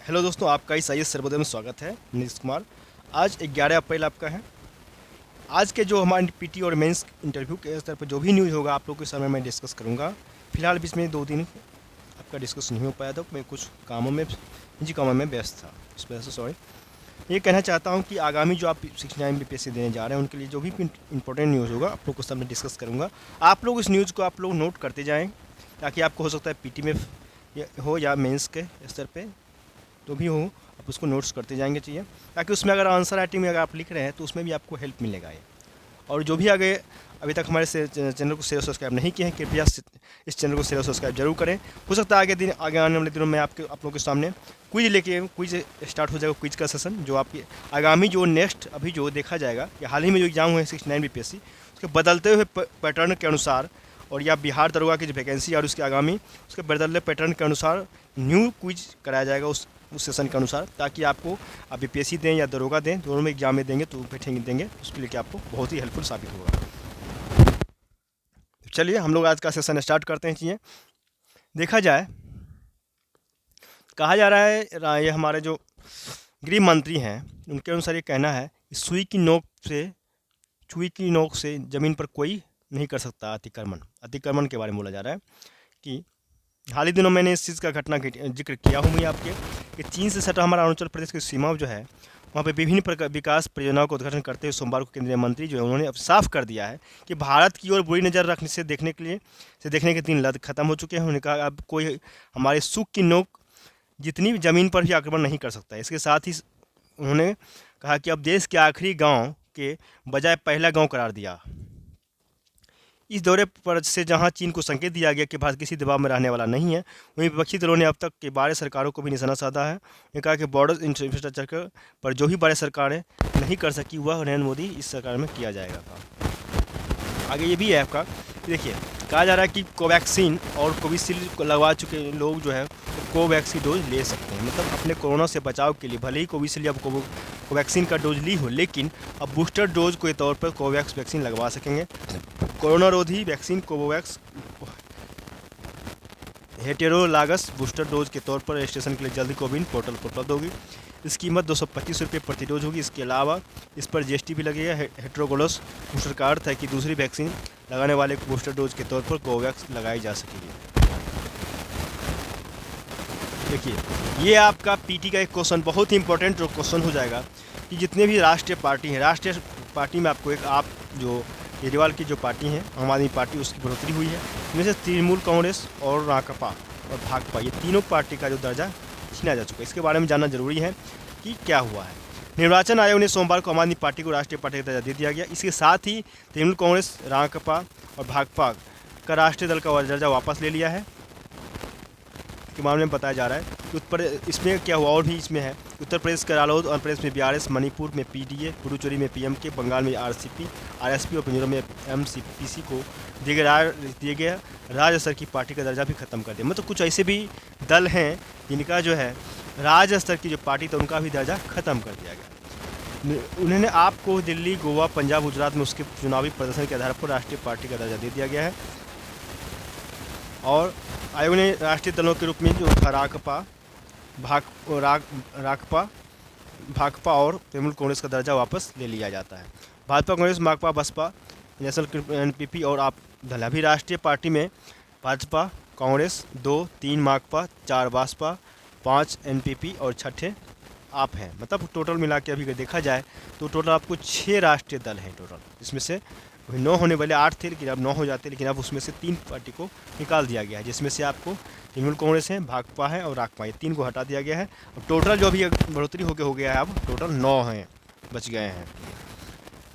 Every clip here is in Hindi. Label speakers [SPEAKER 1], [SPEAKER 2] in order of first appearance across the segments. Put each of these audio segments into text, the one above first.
[SPEAKER 1] हेलो दोस्तों, आपका इस आई एस सर्वोदय में स्वागत है। नीतीश कुमार। आज 11 अप्रैल आपका है। आज के जो हमारे पीटी और मेंस इंटरव्यू के स्तर पर जो भी न्यूज़ होगा आप लोगों के सामने मैं डिस्कस करूंगा। फिलहाल बीच में 2 दिन आपका डिस्कस नहीं हो पाया था, मैं कुछ कामों में निजी कामों में व्यस्त था, इस वजह से सॉरी। ये कहना चाहता हूँ कि आगामी जो आप 69 MBPSC देने जा रहे हैं उनके लिए जो भी इंपॉर्टेंट न्यूज़ होगा आप लोग के सामने डिस्कस करूँगा। आप लोग इस न्यूज़ को आप लोग नोट करते जाएँ, ताकि आपको हो सकता है पीटी में हो या मेंस के स्तर पे तो भी हो, आप उसको नोट्स करते जाएंगे चाहिए, ताकि उसमें अगर आंसर राइटिंग में अगर आप लिख रहे हैं तो उसमें भी आपको हेल्प मिलेगा ये। और जो भी आगे अभी तक हमारे चैनल को शेयर सब्सक्राइब नहीं किए हैं, कृपया इस चैनल को शेयर सब्सक्राइब जरूर करें। हो सकता है आगे आने वाले दिनों में आप लोगों के सामने क्विज स्टार्ट हो जाएगा, क्विज का सेशन जो आपकी आगामी जो नेक्स्ट अभी जो देखा जाएगा कि हाल ही में जो एग्ज़ाम हुए हैं 69 BPSC उसके बदलते हुए पैटर्न के अनुसार, और या बिहार दरोगा की जो वैकेंसी और उसके आगामी उसके बदलते पैटर्न के अनुसार न्यू क्विज कराया जाएगा उस सेशन के अनुसार, ताकि आपको आप BPSC दें या दरोगा दें, दोनों में एग्जाम में देंगे तो बैठेंगे देंगे उसके लिए कि आपको बहुत ही हेल्पफुल साबित होगा। चलिए हम लोग आज का सेशन स्टार्ट करते हैं। चलिए देखा जाए, कहा जा रहा है ये हमारे जो गृह मंत्री हैं उनके अनुसार ये कहना है कि सुई की नोक से ज़मीन पर कोई नहीं कर सकता अतिक्रमण के बारे में बोला जा रहा है कि हाल ही दिनों मैंने इस चीज़ का घटना जिक्र किया हूँ मैं आपके कि चीन से सटा हमारा अरुणाचल प्रदेश की सीमा जो है वहाँ पे विभिन्न प्रकार विकास परियोजनाओं का उद्घाटन करते हुए सोमवार को केंद्रीय मंत्री जो है उन्होंने अब साफ कर दिया है कि भारत की ओर बुरी नज़र रखने से देखने के दिन लद खत्म हो चुके हैं। उन्होंने कहा अब कोई हमारे सुख की नोक जितनी भी ज़मीन पर भी आक्रमण नहीं कर सकता है। इसके साथ ही उन्होंने कहा कि अब देश के आखिरी गाँव के बजाय पहला गाँव करार दिया। इस दौरे पर से जहां चीन को संकेत दिया गया कि भारत किसी दबाव में रहने वाला नहीं है, वहीं विपक्षी दलों ने अब तक के बारह सरकारों को भी निशाना साधा है। उन्होंने कहा कि बॉर्डर इंफ्रास्ट्रक्चर पर जो भी बारह सरकारें नहीं कर सकी वह नरेंद्र मोदी इस सरकार में किया जाएगा। आगे ये भी है आपका, देखिए कहा जा रहा है कि कोवैक्सीन और कोविशील्ड को लगवा चुके लोग जो है कोवैक्सीन डोज ले सकते हैं। मतलब अपने कोरोना से बचाव के लिए भले ही कोविशील्ड या कोवैक्सीन का डोज ली हो, लेकिन अब बूस्टर डोज के तौर पर कोवैक्स वैक्सीन लगवा सकेंगे। कोरोना रोधी वैक्सीन कोवोवैक्स हेटेरोलागस बूस्टर डोज के तौर पर रजिस्ट्रेशन के लिए जल्दी कोविन पोर्टल पर उपलब्ध होगी। इसकी कीमत 225 रुपये प्रति डोज होगी। इसके अलावा इस पर GST भी लगेगा। हेटेरोगोलस बूस्टर का अर्थ है कि दूसरी वैक्सीन लगाने वाले को बूस्टर डोज के तौर पर कोवैक्स लगाई जा सकेगी। देखिए ये आपका पीटी का एक क्वेश्चन बहुत ही इंपॉर्टेंट क्वेश्चन हो जाएगा कि जितने भी राष्ट्रीय पार्टी में आपको एक आप जो केजरीवाल की जो पार्टी है आम आदमी पार्टी उसकी बढ़ोतरी हुई है। इनमें से तृणमूल कांग्रेस और राकपा और भाकपा ये तीनों पार्टी का जो दर्जा छीना जा चुका है, इसके बारे में जानना जरूरी है कि क्या हुआ है। निर्वाचन आयोग ने सोमवार को आम आदमी पार्टी को राष्ट्रीय पार्टी का दर्जा दे दिया गया। इसके साथ ही तृणमूल कांग्रेस, राकपा और भाकपा का राष्ट्रीय दल का दर्जा वापस ले लिया है के मामले में बताया जा रहा है कि इसमें क्या हुआ और भी इसमें है। उत्तर प्रदेश के रालोद, आंध्र प्रदेश में BRS, मणिपुर में PDA, पुडुचेरी में PMK, बंगाल में RSP और मिजोरम में MCPC को दिए गया राज्य स्तर की पार्टी का दर्जा भी खत्म कर दिया। मतलब कुछ ऐसे भी दल हैं जिनका जो है राज्य स्तर की जो पार्टी था उनका भी दर्जा खत्म कर दिया गया। उन्होंने आपको दिल्ली, गोवा, पंजाब, गुजरात में उसके चुनावी प्रदर्शन के आधार पर राष्ट्रीय पार्टी का दर्जा दे दिया गया है। और आयोग ने राष्ट्रीय दलों के रूप में जो राकपा, भाकपा और तृणमूल कांग्रेस का दर्जा वापस ले लिया जाता है। भाजपा, कांग्रेस, माकपा, बसपा, नेशनल NPP और आप दल अभी राष्ट्रीय पार्टी में भाजपा, कांग्रेस, 2, 3 माकपा, 4 बसपा, 5 NPP और 6 आप हैं। मतलब टोटल मिला के अभी देखा जाए तो टोटल आपको 6 राष्ट्रीय दल हैं टोटल, जिसमें से 9 होने वाले 8 थे लेकिन अब 9 हो जाते, लेकिन अब उसमें से 3 पार्टी को निकाल दिया गया है, जिसमें से आपको तृणमूल कांग्रेस है, भाकपा है और राकपा, ये 3 को हटा दिया गया है। अब टोटल जो अभी बढ़ोतरी हो गया है, अब टोटल 9 हैं बच गए हैं।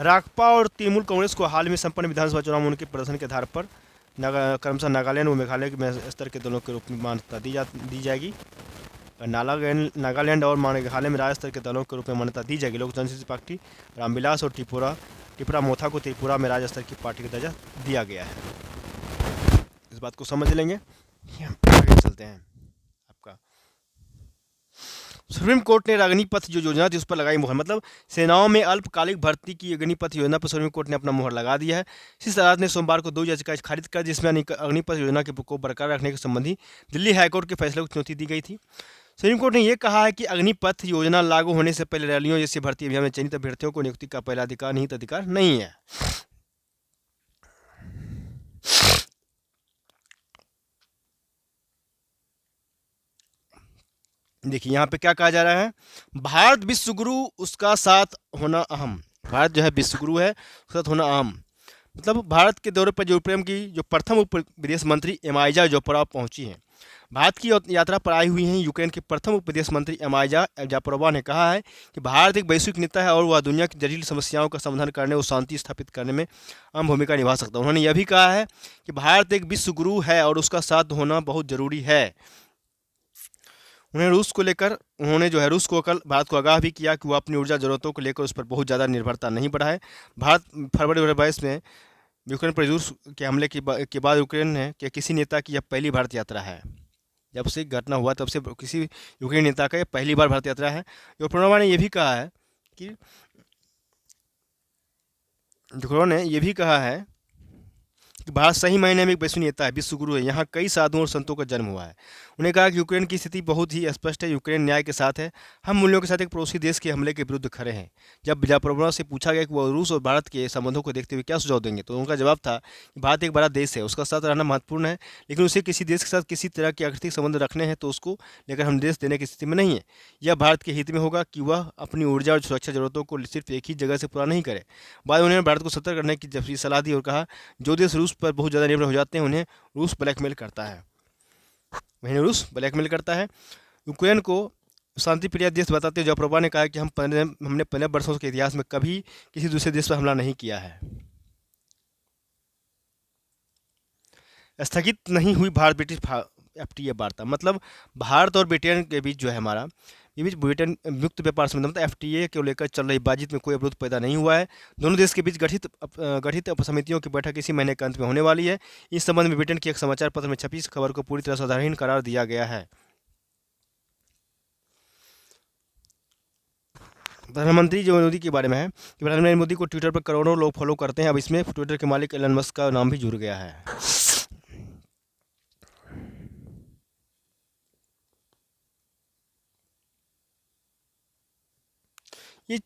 [SPEAKER 1] राकपा और तृणमूल कांग्रेस को हाल में संपन्न विधानसभा चुनाव में उनके प्रदर्शन के आधार पर क्रमशः नागालैंड और मेघालय के स्तर के दलों के रूप में मान्यता दी जाएगी। नागालैंड और मेघालय में राज्य स्तर के दलों के रूप में मान्यता दी जाएगी। लोक जनशक्ति पार्टी, रामविलास और त्रिपुरा मोथा को त्रिपुरा में राज्य स्तर की पार्टी का दर्जा दिया गया है। इस बात को समझ लेंगे। आगे चलते हैं। आपका सुप्रीम कोर्ट ने अग्निपथ जो योजना थी उस पर लगाई मुहर। मतलब सेनाओं में अल्पकालिक भर्ती की अग्निपथ योजना पर सुप्रीम कोर्ट ने अपना मुहर लगा दिया है। शीर्ष अदालत ने सोमवार को 2 याचिकाएं खारिज कर, जिसमें अग्निपथ योजना को बरकरार रखने के संबंधी दिल्ली हाईकोर्ट के फैसले को चुनौती दी गई थी। सुप्रीम कोर्ट ने यह कहा है कि अग्निपथ योजना लागू होने से पहले रैलियों जैसे भर्ती अभियान में चयनित अभ्यर्थियों को नियुक्ति का पहला अधिकार निहित अधिकार नहीं है। देखिए यहाँ पे क्या कहा जा रहा है, भारत विश्वगुरु उसका साथ होना अहम। भारत जो है विश्वगुरु है, उसका साथ होना अहम। मतलब भारत के दौरे पर यूरोपियन की जो प्रथम उप विदेश मंत्री एमाइजा जोपरोवा पहुंची हैं। भारत की यात्रा पर आई हुई हैं यूक्रेन के प्रथम उप विदेश मंत्री एमाइजा जोपरोवा ने कहा है कि भारत एक वैश्विक नेता है और वह दुनिया की जटिल समस्याओं का समाधान करने और शांति स्थापित करने में अहम भूमिका निभा सकता है। उन्होंने यह भी कहा है कि भारत एक विश्वगुरु है और उसका साथ होना बहुत जरूरी है। उन्होंने जो है रूस को कल भारत को आगाह भी किया कि वह अपनी ऊर्जा जरूरतों को लेकर उस पर बहुत ज़्यादा निर्भरता नहीं बढ़ाए। भारत फरवरी 2022 में यूक्रेन पर रूस के हमले के बाद यूक्रेन के किसी नेता की यह पहली भारत यात्रा है। जब से घटना हुआ तब से किसी यूक्रेन नेता का यह पहली बार भारत यात्रा है। जोपरोवा ने यह भी कहा है कि भारत सही मायने में एक वैश्विक नेता है, विश्वगुरु है। यहाँ कई साधुओं और संतों का जन्म हुआ है। उन्हें कहा कि यूक्रेन की स्थिति बहुत ही स्पष्ट है, यूक्रेन न्याय के साथ है, हम मूल्यों के साथ एक पड़ोसी देश के हमले के विरुद्ध खड़े हैं। जब जोपरोवा से पूछा गया कि वह रूस और भारत के संबंधों को देखते हुए क्या सुझाव देंगे, तो उनका जवाब था कि भारत एक बड़ा देश है, उसका साथ रहना महत्वपूर्ण है, लेकिन उसे किसी देश के साथ किसी तरह के आर्थिक संबंध रखने हैं तो उसको लेकर हम देश देने की स्थिति में नहीं है। यह भारत के हित में होगा कि वह अपनी ऊर्जा और सुरक्षा जरूरतों को सिर्फ एक ही जगह से पूरा नहीं करे। बाद में उन्होंने भारत को सतर्क करने की सलाह दी और कहा जो देश रूस पर बहुत ज़्यादा निर्भर हो जाते हैं उन्हें रूस ब्लैकमेल करता है। यूक्रेन को शांति प्रिय देश बताते हुए जोपरोवा ने कहा कि हमने 15 वर्षों के इतिहास में कभी किसी दूसरे देश पर हमला नहीं किया है। स्थगित नहीं हुई भारत ब्रिटिश FTA वार्ता। मतलब भारत और ब्रिटेन के बीच जो है हमारा ये बीच ब्रिटेन मुक्त व्यापार संबंध मतलब FTA को लेकर चल रही बातचीत में कोई अवरोध पैदा नहीं हुआ है। दोनों देश के बीच गठित समितियों की बैठक इसी महीने के अंत में होने वाली है। इस संबंध में ब्रिटेन के एक समाचार पत्र में छपी इस खबर को पूरी तरह साधारण करार दिया गया है। प्रधानमंत्री जो मोदी के बारे में है कि प्रधानमंत्री मोदी को ट्विटर पर करोड़ों लोग फॉलो करते हैं। अब इसमें ट्विटर के मालिक एलन मस्क का नाम भी जुड़ गया है।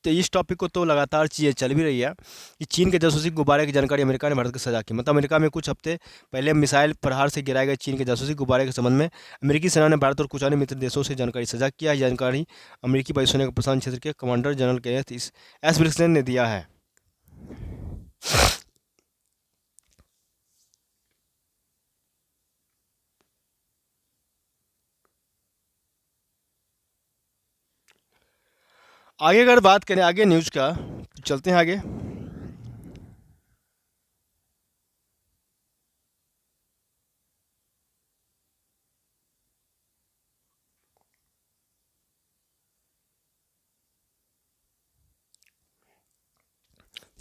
[SPEAKER 1] इस टॉपिक को तो लगातार चीज़ें चल भी रही है कि चीन के जासूसी गुब्बारे की जानकारी अमेरिका ने भारत को सजा की। मतलब अमेरिका में कुछ हफ्ते पहले मिसाइल प्रहार से गिराए गए चीन के जासूसी गुब्बारे के संबंध में अमेरिकी सेना ने भारत और कुछ अन्य मित्र देशों से जानकारी सजा किया। यह जानकारी अमेरिकी वायुसेना के प्रशांत क्षेत्र के कमांडर जनरल के एस विल्सन ने दिया है। आगे अगर बात करें आगे न्यूज़ का, तो चलते हैं आगे।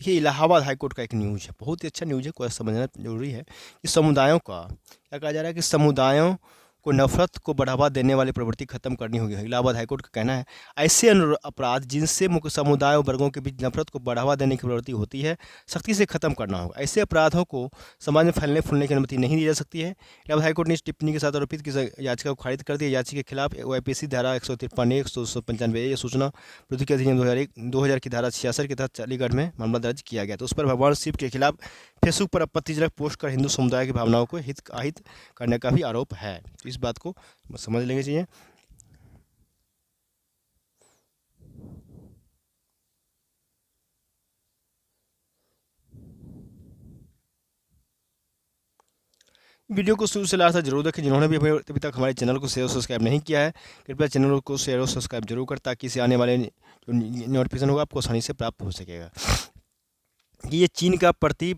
[SPEAKER 1] ये इलाहाबाद हाईकोर्ट का एक न्यूज़ है, बहुत ही अच्छा न्यूज़ है, कोई समझना जरूरी है कि समुदायों का क्या कहा जा रहा है कि समुदायों को नफरत को बढ़ावा देने वाली प्रवृत्ति खत्म करनी होगी। इलाहाबाद हाईकोर्ट का कहना है ऐसे अपराध जिनसे मुख्य समुदाय और वर्गों के बीच नफरत को बढ़ावा देने की प्रवृत्ति होती है सख्ती से खत्म करना होगा। ऐसे अपराधों को समाज में फैलने फूलने की अनुमति नहीं दी जा सकती है। इलाहाबाद हाईकोर्ट ने इस टिप्पणी के साथ आरोपित की याचिका को खारिज कर दिया। याचिका के खिलाफ IPC धारा 153 195 सूचना प्रौद्योगिकी अधिनियम 2000 की धारा 66 के तहत चंडीगढ़ में मामला दर्ज किया गया। तो उस पर भगवान शिव के खिलाफ फेसबुक पर आपत्तिजनक पोस्ट कर हिंदू समुदाय की भावनाओं को हित करने का भी आरोप है। तो इस बात को समझ लेंगे चाहिए। वीडियो को शुरू से लास्ट तक जरूर देखें। जिन्होंने भी अभी तक हमारे चैनल को शेयर सब्सक्राइब नहीं किया है कृपया चैनल को शेयर और सब्सक्राइब जरूर करें ताकि इसे आने वाले जो नोटिफिकेशन होगा आपको आसानी से प्राप्त हो सकेगा। ये चीन का प्रति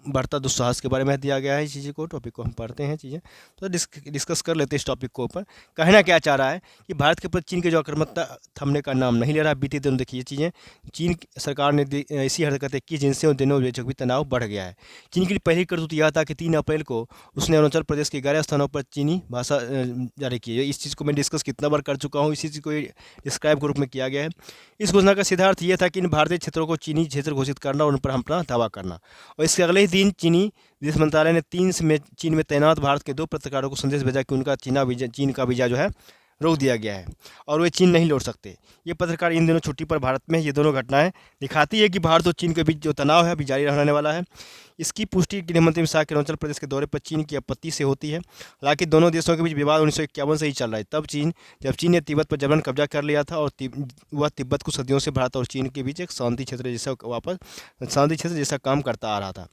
[SPEAKER 1] बढ़ता दुस्साहस के बारे में दिया गया है। इस चीज़ को टॉपिक को हम पढ़ते हैं चीज़ें तो डिस्कस कर लेते हैं इस टॉपिक को ऊपर। कहना क्या चाह रहा है कि भारत के प्रति चीन के जो आक्रामकता थमने का नाम नहीं ले रहा। बीते दिनों देखिए चीज़ें चीन सरकार ने ऐसी हरकतें की जिनसे उन दिनों बेचक भी तनाव बढ़ गया है। चीन की पहली करतूत यह था कि 3 अप्रैल को उसने अरुणाचल प्रदेश के 11 स्थानों पर चीनी भाषा जारी की है। इस चीज़ को मैं डिस्कस कितना बार कर चुका हूँ, इसी चीज़ को डिस्क्राइब ग्रुप में किया गया है। इस घोषणा का सीधा अर्थ यह था कि इन भारतीय क्षेत्रों को चीनी क्षेत्र घोषित करना और उन पर अपना दावा करना। और इसके अगले ही दिन चीनी विदेश मंत्रालय ने चीन में तैनात भारत के 2 पत्रकारों को संदेश भेजा कि उनका चीन का वीजा जो है रोक दिया गया है और वे चीन नहीं लौट सकते। ये पत्रकार इन दिनों छुट्टी पर भारत में हैं। ये दोनों घटनाएं दिखाती है कि भारत और चीन के बीच जो तनाव है अभी जारी रहने वाला है। इसकी पुष्टि गृहमंत्री अमित शाह के अरुणाचल प्रदेश के दौरे पर चीन की आपत्ति से होती है। हालांकि दोनों देशों के बीच विवाद 1951 से ही चल रहा है। जब चीन ने तिब्बत पर जबरन कब्जा कर लिया था और वह तिब्बत को सदियों से भारत और चीन के बीच एक शांति क्षेत्र जैसा काम करता आ रहा था।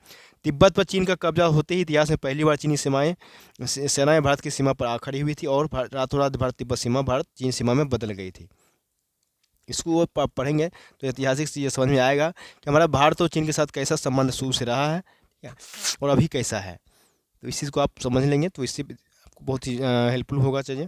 [SPEAKER 1] तिब्बत पर चीन का कब्जा होते ही इतिहास में पहली बार चीनी सेनाएं भारत की सीमा पर आ खड़ी हुई थी और रातों रात भारत तिब्बत सीमा भारत चीन सीमा में बदल गई थी। इसको वो पढ़ेंगे तो ऐतिहासिक चीज़ समझ में आएगा कि हमारा भारत और चीन के साथ कैसा संबंध शुरू से रहा है और अभी कैसा है। तो इस चीज़ को आप समझ लेंगे तो इससे आपको बहुत ही हेल्पफुल होगा। चलिए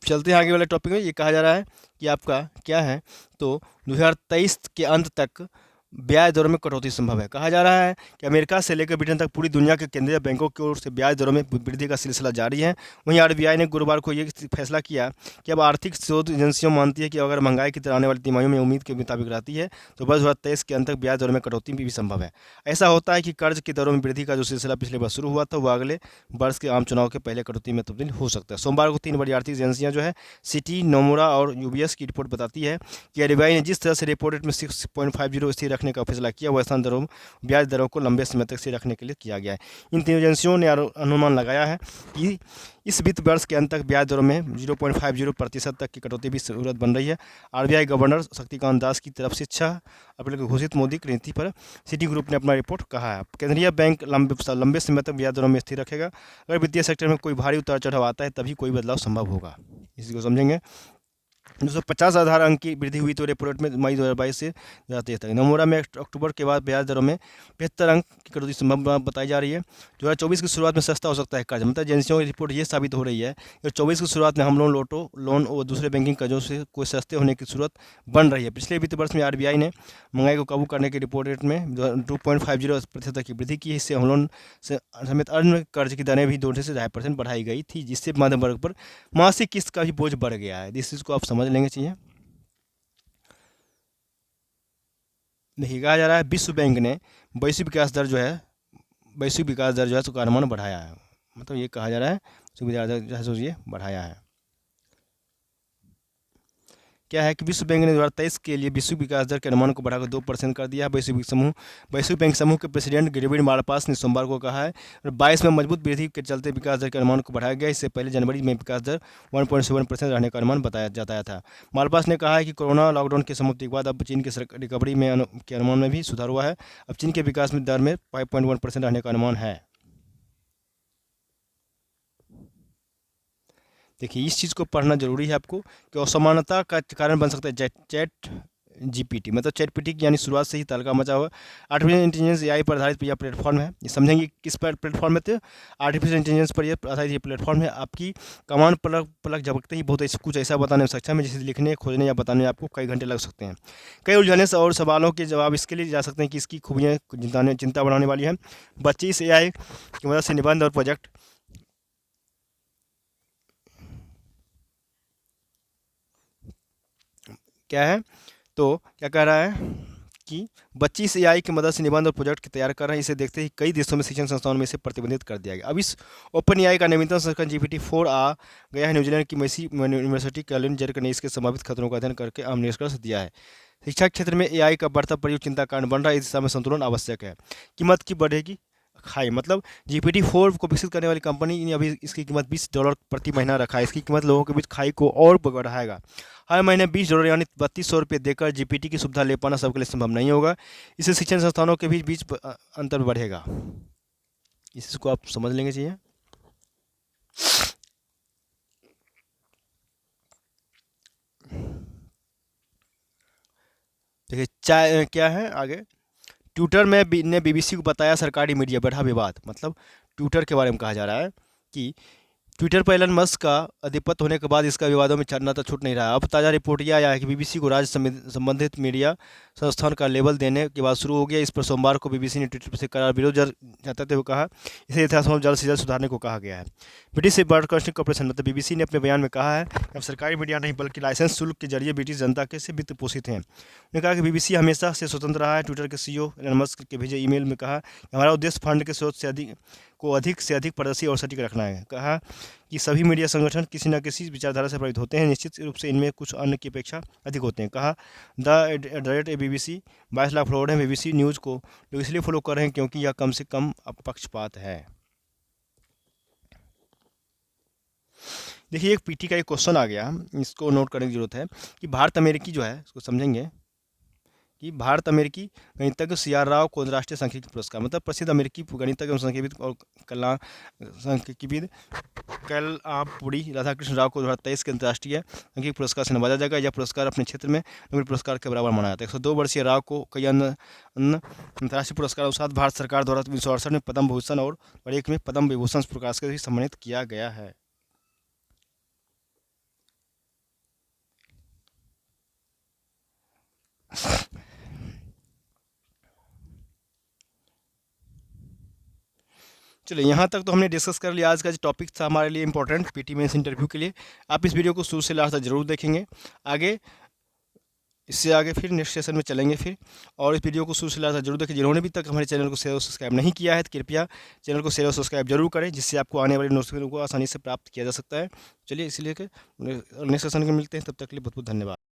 [SPEAKER 1] चलते हैं आगे वाले टॉपिक में। ये कहा जा रहा है कि आपका क्या है, तो 2023 के अंत तक ब्याज दरों में कटौती संभव है। कहा जा रहा है कि अमेरिका से लेकर ब्रिटेन तक पूरी दुनिया के केंद्रीय बैंकों की ओर से ब्याज दरों में वृद्धि का सिलसिला जारी है। वहीं आरबीआई ने गुरुवार को ये फैसला किया कि अब आर्थिक शोध एजेंसियों मानती है कि अगर महंगाई की तरह आने वाली तिमाहियों में उम्मीद के मुताबिक रहती है तो वर्ष 2023 के अंत तक ब्याज दरों में कटौती भी संभव है। ऐसा होता है कि कर्ज की दरों में वृद्धि का जो सिलसिला पिछले वर्ष शुरू हुआ था वह अगले वर्ष के आम चुनाव के पहले कटौती में तब्दील हो सकता है। सोमवार को 3 बड़ी आर्थिक एजेंसियां जो है सिटी, नोमुरा और यूबीएस की रिपोर्ट बताती है कि आरबीआई ने जिस तरह से रेपो रेट में 6.50 स्थिर रखने का फैसला किया स्थान दरों ब्याज दरों को लंबे समय तक से रखने के लिए किया गया है। इन तीन एजेंसियों ने अनुमान लगाया है कि इस वित्त वर्ष के अंत तक ब्याज दरों में 0.50% तक की कटौती भी जरूरत बन रही है। आरबीआई गवर्नर शक्तिकांत दास की तरफ से 6 अप्रैल को घोषित मौद्रिक नीति पर सिटी ग्रुप ने अपना रिपोर्ट कहा है। केंद्रीय बैंक लंबे समय तक ब्याज दरों में स्थिर रखेगा। अगर वित्तीय सेक्टर में कोई भारी उतार चढ़ाव आता है तभी कोई बदलाव संभव होगा। इसी को समझेंगे। 250 आधार अंक की वृद्धि हुई तो रेपो रेट में मई 2022 से 2023 तक। नोमुरा में अक्टूबर के बाद ब्याज दरों में 75 अंक की कटौती संभव बताई जा रही है। 2024 की शुरुआत में सस्ता हो सकता है कर्ज। मतलब एजेंसियों की रिपोर्ट ये साबित हो रही है कि 24 की शुरुआत में हम लोन, लोटो लोन और दूसरे बैंकिंग कर्जों से कोई सस्ते होने की सूरत बन रही है। पिछले वित्त वर्ष में आरबीआई ने महंगाई को काबू करने के रिपोर्ट रेट में 2.50% तक की वृद्धि की। इससे हम लोन समेत अन्य कर्ज की दरें भी 2 से 2.5% बढ़ाई गई थी, जिससे मध्यम वर्ग पर मासिक किस्त का भी बोझ बढ़ गया है। इस चीज़ को आप समझ लेंगे। चाहिए देखिए, कहा जा रहा है विश्व बैंक ने वैश्विक विकास दर जो है उसका अनुमान बढ़ाया है। मतलब ये कहा जा रहा है सोचिए बढ़ाया है। क्या है कि विश्व बैंक ने 2023 के लिए वैश्विक विकास दर के अनुमान को बढ़ाकर 2% कर दिया है। वैश्विक बैंक समूह के प्रेसिडेंट ग्रेविड मालपास ने सोमवार को कहा है 22 में मजबूत वृद्धि के चलते विकास दर के अनुमान को बढ़ाया गया। इससे पहले जनवरी में विकास दर 1.7% रहने का अनुमान बताया था। मालपास ने कहा है कि कोरोना लॉकडाउन की समाप्ति के बाद अब चीन के रिकवरी के अनुमान में भी सुधार हुआ है। अब चीन के विकास में दर में 5.1% रहने का अनुमान है। देखिए, इस चीज़ को पढ़ना जरूरी है आपको कि असमानता का कारण बन सकता है चैट जीपीटी। मतलब चैट पीटी की यानी शुरुआत से ही तहलका मचा हुआ आर्टिफिशियल इंटेलिजेंस एआई पर आधारित यह प्लेटफॉर्म है। ये समझेंगे किस पर प्लेटफॉर्म है। तो आर्टिफिशियल इंटेलिजेंस पर यह आधारित ये प्लेटफॉर्म है। आपकी कमांड पलक झपकते ही बहुत कुछ ऐसा बताने में सक्षम है जिसे लिखने, खोजने या बताने में आपको कई घंटे लग सकते हैं। कई उलझने और सवालों के जवाब इसके लिए जा सकते हैं कि इसकी खूबियाँ चिंता बढ़ाने वाली है। बच्चे इस एआई की मदद से निबंध और प्रोजेक्ट क्या है, तो क्या कह रहा है कि बच्ची इस एआई की मदद से निबंध और प्रोजेक्ट तैयार कर रहे हैं। इसे देखते ही कई देशों में शिक्षण संस्थानों में इसे प्रतिबंधित कर दिया गया। अब इस ओपन एआई का नवीनतम संस्करण GPT-4 आ गया है। न्यूजीलैंड की मैसी यूनिवर्सिटी कैलिन जर्क ने इसके संभावित खतरों का अध्ययन करके अहम निष्कर्ष दिया है। शिक्षा क्षेत्र में एआई का बढ़ता प्रयोग चिंता का कारण बन रहा है। इस दिशा में संतुलन आवश्यक है। कीमत की बढ़ेगी खाई। मतलब GPT-4 को विकसित करने वाली कंपनी ने अभी इसकी कीमत $20 प्रति महीना रखा है। इसकी कीमत लोगों के बीच खाई को और बढ़ाएगा। हर महीने $20 यानी 3200 रुपये देकर GPT की सुविधा ले पाना सबके लिए संभव नहीं होगा। इससे शिक्षण संस्थानों के बीच अंतर बढ़ेगा। इसको आप समझ लेंगे। चाहिए देखिए क्या है आगे। ट्विटर में ने बीबीसी को बताया सरकारी मीडिया बढ़ा विवाद। मतलब ट्विटर के बारे में कहा जा रहा है कि ट्विटर पर एलन मस्क का आधिपत्य होने के बाद इसका विवादों में चढ़ना तो छूट नहीं रहा। अब ताज़ा रिपोर्ट यह आया है कि बीबीसी को राज्य संबंधित मीडिया संस्थान का लेबल देने के बाद शुरू हो गया। इस पर सोमवार को बीबीसी ने ट्विटर से करार विरोध जताते हुए कहा इसे यथासंभव जल्द से जल्द सुधारने को कहा गया है। ब्रिटिश ब्रॉडकास्टिंग कॉर्पोरेशन मतलब बीबीसी ने अपने बयान में कहा है कि अब सरकारी मीडिया नहीं बल्कि लाइसेंस शुल्क के जरिए ब्रिटिश जनता के से वित्त पोषित हैं। उन्होंने कहा कि बीबीसी हमेशा से स्वतंत्र रहा है। ट्विटर के CEO एलन मस्क के भेजे ईमेल में कहा कि हमारा उद्देश्य फंड के स्रोत से अधिक को अधिक से अधिक पारदर्शी और सटीक रखना है। कहा कि सभी मीडिया संगठन किसी न किसी विचारधारा से प्रभावित होते हैं, निश्चित रूप से इनमें कुछ अन्य की अपेक्षा अधिक होते हैं। कहा the rate BBC 22 lakh follower हैं। BBC न्यूज़ को लोग इसलिए फॉलो कर रहे हैं क्योंकि यह कम से कम पक्षपात है। देखिए, एक पीटी का एक क्वेश्चन आ गया, इसको नोट करने की जरूरत है कि भारत अमेरिकी जो है, इसको समझेंगे कि भारत अमेरिकी गणितज्ञ CR राव को अंतर्राष्ट्रीय सांख्यिकी पुरस्कार, मतलब प्रसिद्ध अमेरिकी गणितज्ञ और सांख्यिकीविद और सांख्यिकीविद कलआपुड़ी राधाकृष्ण राव को 2023 के अंतर्राष्ट्रीय सांख्यिकी पुरस्कार से नवाजा जाएगा। यह पुरस्कार अपने क्षेत्र में नोबेल पुरस्कार के बराबर माना जाता है। 102 वर्षीय राव को कई अन्य अंतर्राष्ट्रीय पुरस्कारों के साथ भारत सरकार द्वारा 1968 में पद्म भूषण और एक में पद्म विभूषण पुरस्कार से भी सम्मानित किया गया है। चलिए, यहाँ तक तो हमने डिस्कस कर लिया। आज का जो टॉपिक था हमारे लिए इंपॉर्टेंट पीटी मेंस इंटरव्यू के लिए। आप इस वीडियो को शुरू से लास्ट तक जरूर देखेंगे। आगे इससे आगे फिर नेक्स्ट सेशन में चलेंगे फिर, और इस वीडियो को शुरू से लास्ट तक जरूर देखें। जिन्होंने भी तक हमारे चैनल को शेयर और सब्सक्राइब नहीं किया है तो कृपया चैनल को शेयर और सब्सक्राइब जरूर करें, जिससे आपको आने वाली नोटिफिकेशन को आसानी से प्राप्त किया जा सकता है। चलिए, इसलिए नेक्स्ट सेशन में मिलते हैं, तब तक के लिए बहुत बहुत धन्यवाद।